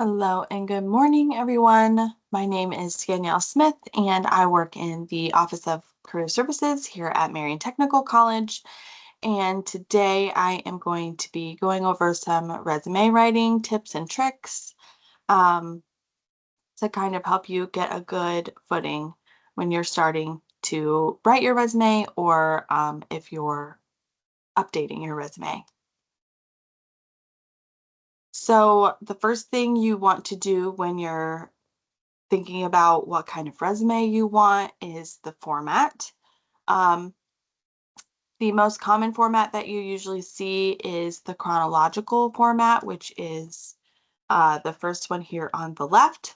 Hello and good morning, everyone. My name is Danielle Smith, and I work in the Office of Career Services here at Marion Technical College. And today I am going to be going over some resume writing tips and tricks um, to kind of help you get a good footing when you're starting to write your resume or if you're updating your resume. So, the first thing you want to do when you're thinking about what kind of resume you want is the format. Um, the most common format that you usually see is the chronological format, which is the first one here on the left.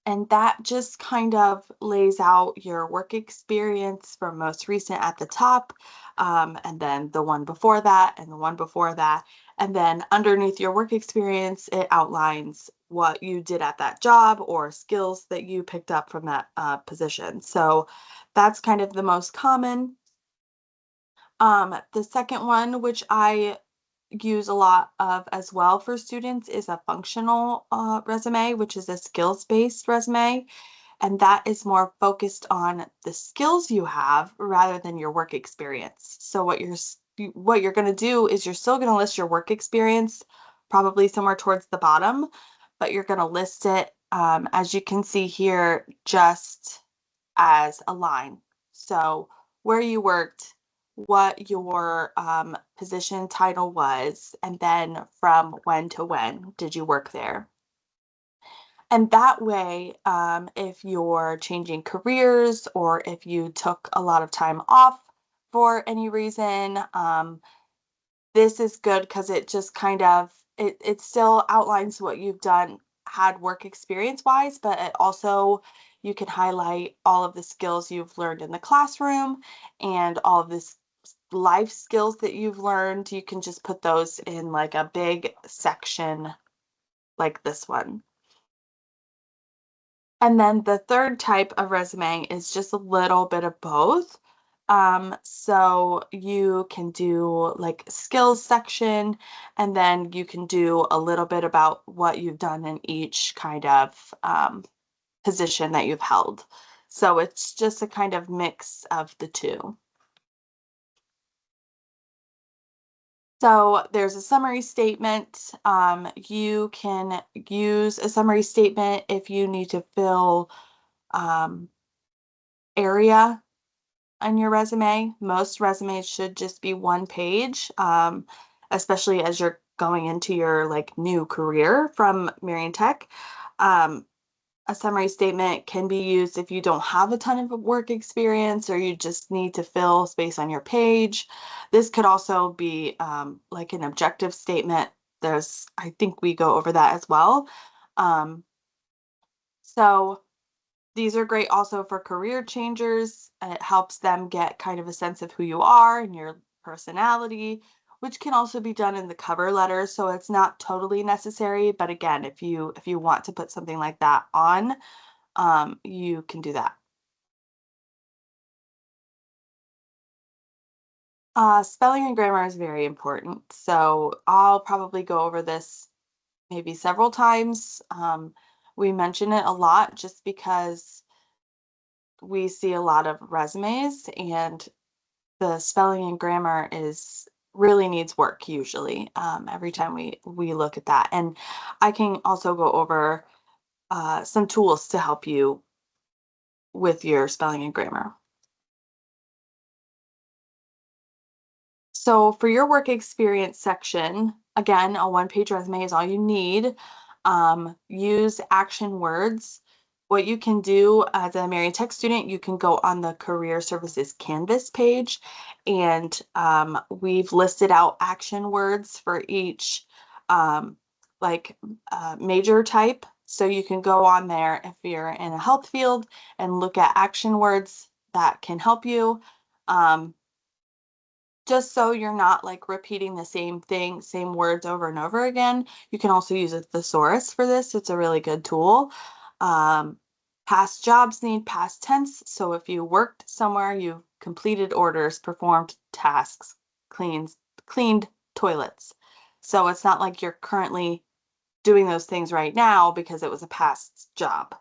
And that just kind of lays out your work experience from most recent at the top, and then the one before that, and the one before that. And then underneath your work experience, it outlines what you did at that job or skills that you picked up from that position. So that's kind of the most common. The second one, which I use a lot of as well for students, is a functional resume, which is a skills-based resume. And that is more focused on the skills you have rather than your work experience. So what you're going to do is you're still going to list your work experience probably somewhere towards the bottom, but you're going to list it, as you can see here, just as a line. So where you worked, what your position title was, and then from when to when did you work there. And that way, if you're changing careers or if you took a lot of time off for any reason, this is good because it just kind of it still outlines what you've done, had work experience wise, but it also you can highlight all of the skills you've learned in the classroom and all of this life skills that you've learned. You can just put those in like a big section like this one. And then the third type of resume is just a little bit of both. So you can do like skills section, and then you can do a little bit about what you've done in each kind of position that you've held. So it's just a kind of mix of the two. So there's a summary statement. You can use a summary statement if you need to fill um, area on your resume. Most resumes should just be one page, especially as you're going into your like new career from Marion Tech. Um, a summary statement can be used if you don't have a ton of work experience or you just need to fill space on your page. This could also be like an objective statement. I think we go over that as well. Um, so these are great also for career changers. It helps them get kind of a sense of who you are and your personality, which can also be done in the cover letter. So it's not totally necessary, but again, if you want to put something like that on, you can do that. Spelling and grammar is very important. So I'll probably go over this maybe several times. We mention it a lot just because we see a lot of resumes and the spelling and grammar is really needs work usually, every time we look at that. And I can also go over some tools to help you with your spelling and grammar. So for your work experience section, again, a one-page resume is all you need. Use action words. What you can do as a Marian Tech student, you can go on the Career Services Canvas page, and we've listed out action words for each um, like major type. So you can go on there if you're in a health field and look at action words that can help you. Um, just so you're not like repeating the same thing, same words over and over again. You can also use a thesaurus for this. It's a really good tool. Um, Past jobs need past tense. So if you worked somewhere, you've completed orders, performed tasks, cleaned toilets. So it's not like you're currently doing those things right now because it was a past job.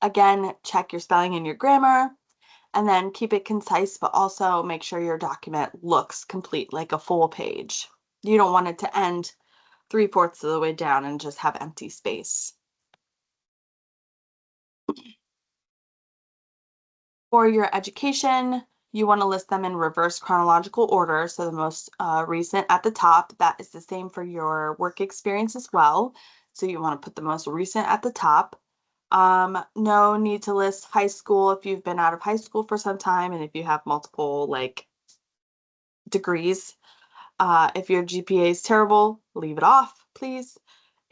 Again, check your spelling and your grammar, and then keep it concise, but also make sure your document looks complete, like a full page. You don't want it to end 3/4 of the way down and just have empty space. For your education, you want to list them in reverse chronological order. So the most recent at the top. That is the same for your work experience as well. So you want to put the most recent at the top. No need to list high school if you've been out of high school for some time and if you have multiple like degrees. If your GPA is terrible, leave it off, please,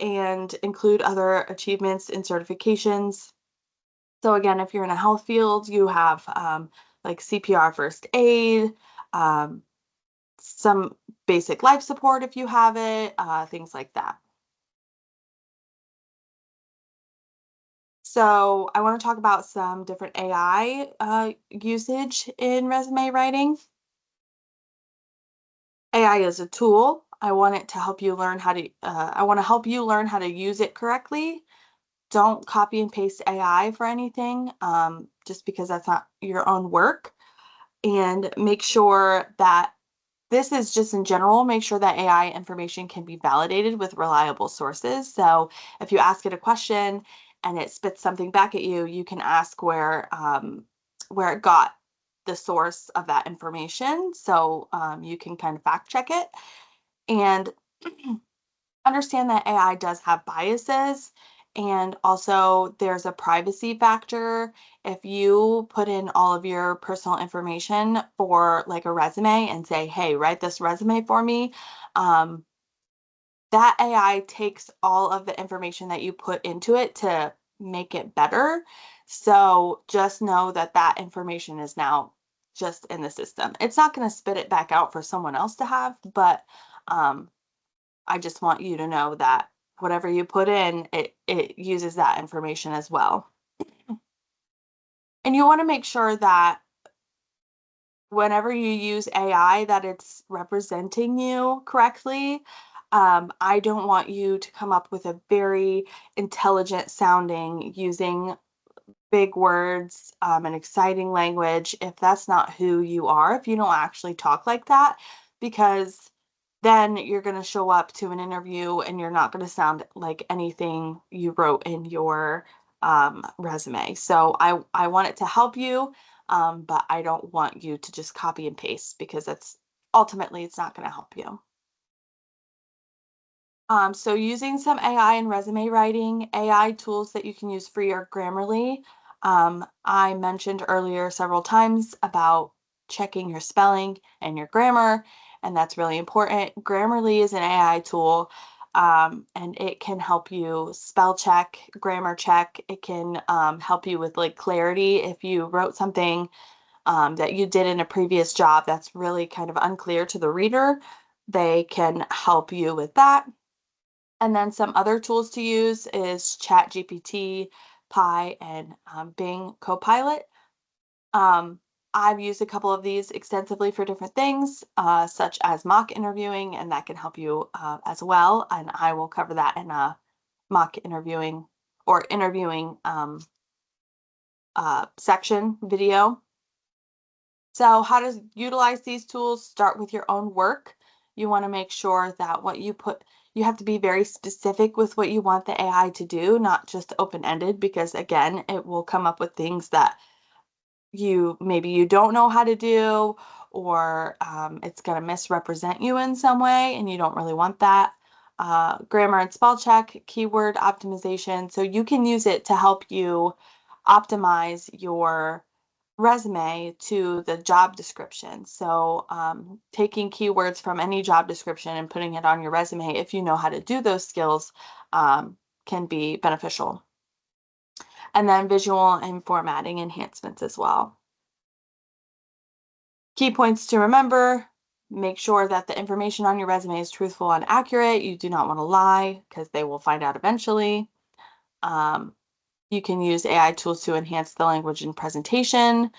and include other achievements and certifications. So again, if you're in a health field, you have like CPR first aid, um, some basic life support if you have it, things like that. So I want to talk about some different AI usage in resume writing. AI is a tool. I want it to help you learn how to. I want to help you learn how to use it correctly. Don't copy and paste AI for anything, just because that's not your own work. And make sure that this is just in general, make sure that AI information can be validated with reliable sources. So if you ask it a question and it spits something back at you, you can ask where it got the source of that information. So you can kind of fact check it and understand that AI does have biases. And also, there's a privacy factor. If you put in all of your personal information for like a resume and say, hey, write this resume for me, um, that AI takes all of the information that you put into it to make it better. So just know that that information is now just in the system. It's not going to spit it back out for someone else to have, but um, I just want you to know that whatever you put in, it uses that information as well. And you want to make sure that whenever you use AI that it's representing you correctly. I don't want you to come up with a very intelligent sounding using big words and exciting language if that's not who you are, if you don't actually talk like that, because then you're going to show up to an interview and you're not going to sound like anything you wrote in your resume. So I want it to help you, but I don't want you to just copy and paste because that's ultimately it's not going to help you. So using some AI in resume writing, AI tools that you can use free or Grammarly. I mentioned earlier several times about checking your spelling and your grammar, and that's really important. Grammarly is an AI tool, and it can help you spell check, grammar check. It can help you with like clarity if you wrote something that you did in a previous job that's really kind of unclear to the reader. They can help you with that. And then some other tools to use is ChatGPT, Pi, and Bing Copilot. Um, I've used a couple of these extensively for different things, such as mock interviewing, and that can help you as well. And I will cover that in a mock interviewing or interviewing section video. So how to utilize these tools, start with your own work. You want to make sure that what you put, you have to be very specific with what you want the AI to do, not just open-ended, because again, it will come up with things that you don't know how to do, or it's going to misrepresent you in some way, and you don't really want that. Grammar and spell check, keyword optimization. So you can use it to help you optimize your resume to the job description. So taking keywords from any job description and putting it on your resume, if you know how to do those skills, can be beneficial. And then visual and formatting enhancements as well. Key points to remember: make sure that the information on your resume is truthful and accurate. You do not want to lie because they will find out eventually. Um, you can use AI tools to enhance the language and presentation.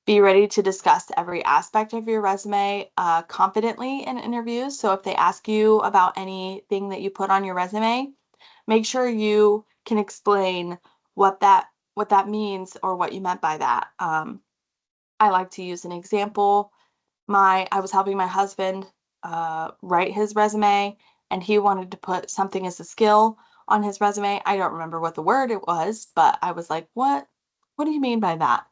Be ready to discuss every aspect of your resume confidently in interviews. So if they ask you about anything that you put on your resume, make sure you can explain what that means or what you meant by that. I like to use an example. I was helping my husband write his resume, and he wanted to put something as a skill on his resume. I don't remember what the word it was, but I was like, what do you mean by that?"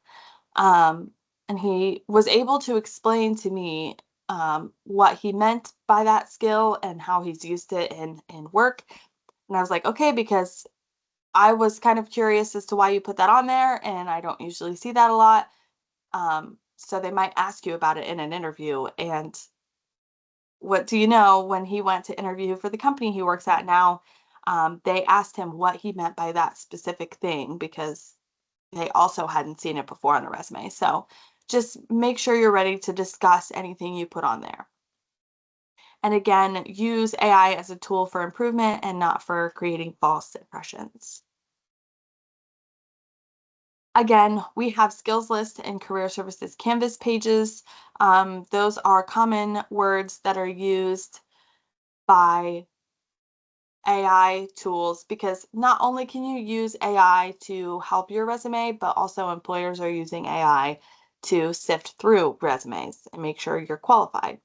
um, and he was able to explain to me what he meant by that skill and how he's used it in work. And I was like, okay, because I was kind of curious as to why you put that on there, and I don't usually see that a lot. So they might ask you about it in an interview. And what do you know? When he went to interview for the company he works at now, they asked him what he meant by that specific thing because they also hadn't seen it before on a resume. So just make sure you're ready to discuss anything you put on there. And again, use AI as a tool for improvement and not for creating false impressions. Again, we have skills lists and career services Canvas pages. Those are common words that are used by AI tools because not only can you use AI to help your resume, but also employers are using AI to sift through resumes and make sure you're qualified.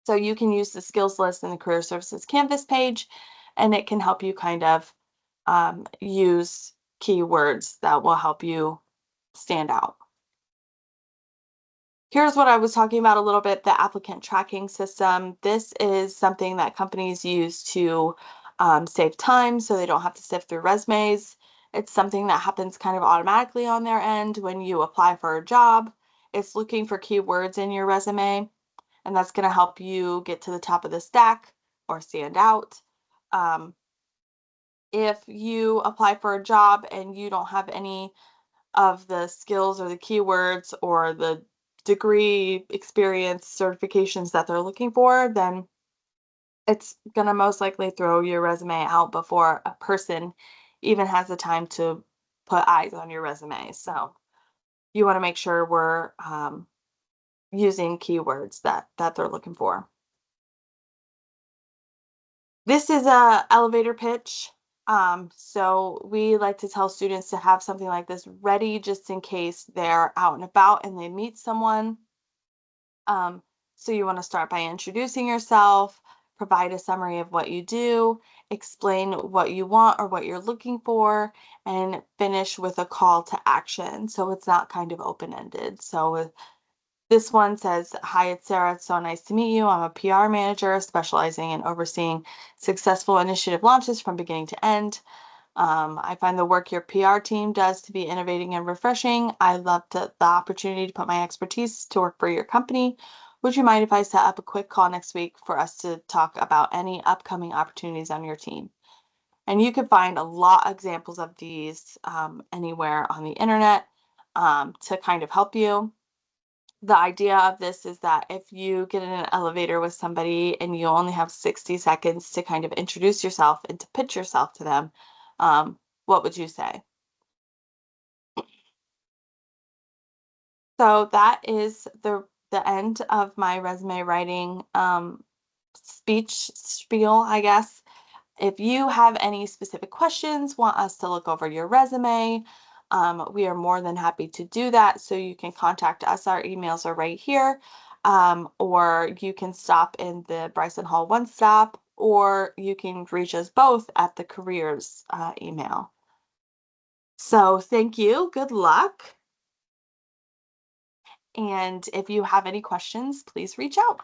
So you can use the skills list in the career services Canvas page, and it can help you kind of use keywords that will help you stand out. Here's what I was talking about a little bit, the applicant tracking system. This is something that companies use to save time so they don't have to sift through resumes. It's something that happens kind of automatically on their end when you apply for a job. It's looking for keywords in your resume, and that's going to help you get to the top of the stack or stand out. Um, if you apply for a job and you don't have any of the skills or the keywords or the degree, experience, certifications that they're looking for, then it's going to most likely throw your resume out before a person even has the time to put eyes on your resume. So you want to make sure we're using keywords that they're looking for. This is a elevator pitch. So we like to tell students to have something like this ready just in case they're out and about and they meet someone. Um, so you want to start by introducing yourself, provide a summary of what you do, explain what you want or what you're looking for, and finish with a call to action. So it's not kind of open-ended. So this one says, "Hi, it's Sarah. It's so nice to meet you. I'm a PR manager specializing in overseeing successful initiative launches from beginning to end. I find the work your PR team does to be innovating and refreshing. I love the opportunity to put my expertise to work for your company. Would you mind if I set up a quick call next week for us to talk about any upcoming opportunities on your team?" And you can find a lot of examples of these anywhere on the internet to kind of help you. The idea of this is that if you get in an elevator with somebody and you only have 60 seconds to kind of introduce yourself and to pitch yourself to them, what would you say? So that is the end of my resume writing speech spiel, I guess. If you have any specific questions, want us to look over your resume, we are more than happy to do that. So you can contact us. Our emails are right here. Or you can stop in the Bryson Hall One Stop, or you can reach us both at the careers email. So thank you. Good luck. And if you have any questions, please reach out.